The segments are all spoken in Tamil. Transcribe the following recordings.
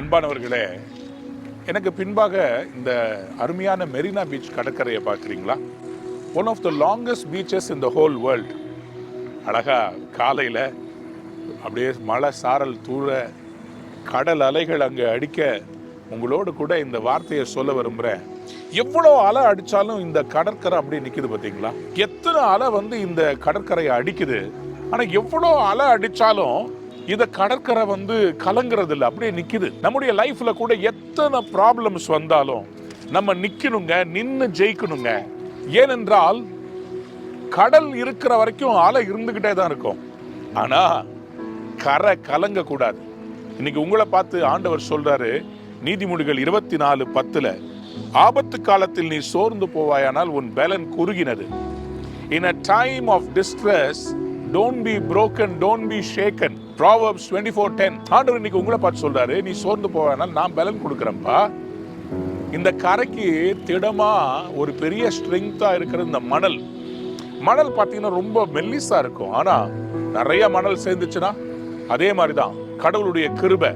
அன்பானவர்களே, எனக்கு பின்பாக இந்த அருமையான மெரினா பீச் கடற்கரையை பார்க்குறீங்களா? One of the longest beaches in the whole world. அழகா காலையில் அப்படியே மழை சாரல் தூர, கடல் அலைகள் அங்கே அடிக்க, உங்களோடு கூட இந்த வார்த்தையை சொல்ல விரும்புகிறேன். எவ்வளோ அலை அடித்தாலும் இந்த கடற்கரை அப்படியே நிற்கிது பார்த்தீங்களா? எத்தனை அலை இந்த கடற்கரையை அடிக்குது. ஆனால் எவ்வளோ அலை அடித்தாலும் இந்த கடற்கரை கலங்கிறது இல்லை, அப்படியே நிற்கிது. நம்முடைய லைஃப்ல கூட எத்தனை ப்ராப்ளம்ஸ் வந்தாலும் நம்ம நிற்கணுங்க, நின்று ஜெயிக்கணுங்க. ஏனென்றால் கடல் இருக்கிற வரைக்கும் அலை இருந்துகிட்டே தான் இருக்கும். ஆனா கரை கலங்க கூடாது. இன்னைக்கு உங்களை பார்த்து ஆண்டவர் சொல்றாரு, நீதிமொழிகள் 24:10, ஆபத்து காலத்தில் நீ சோர்ந்து போவாயானால் உன் பலன் குறுகினது. In a time of distress, don't be broken, don't be shaken. Proverbs 24:10. ஆண்டவர் இன்னைக்கு உங்களை பார்த்து சொல்றாரு, நீ சோர்ந்து போவாயானால் நான் பலன் கொடுக்குறேன்ப்பா. இந்த கரைக்கு திடமா ஒரு பெரிய ஸ்ட்ரெங்தா இருக்கிற இந்த மணல் பார்த்தீங்கன்னா ரொம்ப மெல்லிசா இருக்கும். ஆனா நிறைய மணல் சேர்ந்துச்சுன்னா அதே மாதிரிதான் கடவுளுடைய கிருபை.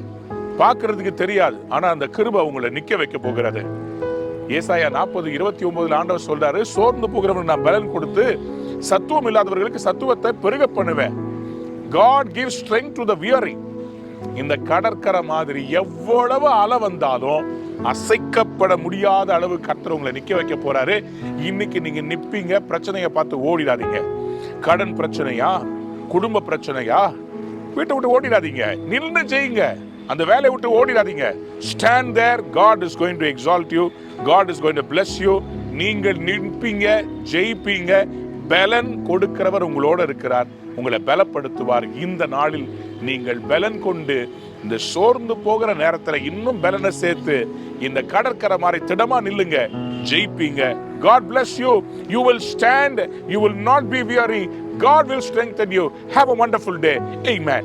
பார்க்கறதுக்கு தெரியாது, ஆனா அந்த கிருபை உங்களை நிக்க வைக்க போகிறது. ஏசாயா 40:29 ஆண்டவர் சொல்றாரு, சோர்ந்து போகிறவங்களுக்கு நான் பலன் கொடுத்து சத்துவம் இல்லாதவர்களுக்கு சத்துவத்தை பெருக பண்ணுவேன். God gives strength to the weary. இந்த கடற்கரை மாதிரி எவ்வளவு அலை வந்தாலும் அசைக்கப்பட முடியாத அளவு கர்த்தர் உங்களை நிக்க வைக்க போறாரு. இன்னைக்கு நீங்க நிப்பீங்க. பிரச்சனையை பார்த்து ஓடிடாதீங்க. கடன் பிரச்சனையா, குடும்ப பிரச்சனையா, வீட்டை விட்டு ஓடிடாதீங்க. நின்று ஜெயிங்க. அந்த வேலையை விட்டு ஓடிடாதீங்க. Stand there. God is going to exalt you. God is going to bless you. நீங்கள் நிற்பீங்க, ஜெயிப்பீங்க. பலன் கொடுக்கிறவர் உங்களோட இருக்கிறார், உங்களை பலப்படுத்துவார். இந்த நாளில் நீங்கள் பலன் கொண்டு இந்த சோர்ந்து போகிற நேரத்துல இன்னும் பலனை சேர்த்து இந்த கடற்கரை மாதிரி திடமா நில்லுங்க, ஜெயிப்பீங்க. God bless you. You will stand. You will not be weary. God will strengthen you. Have a wonderful day. Amen.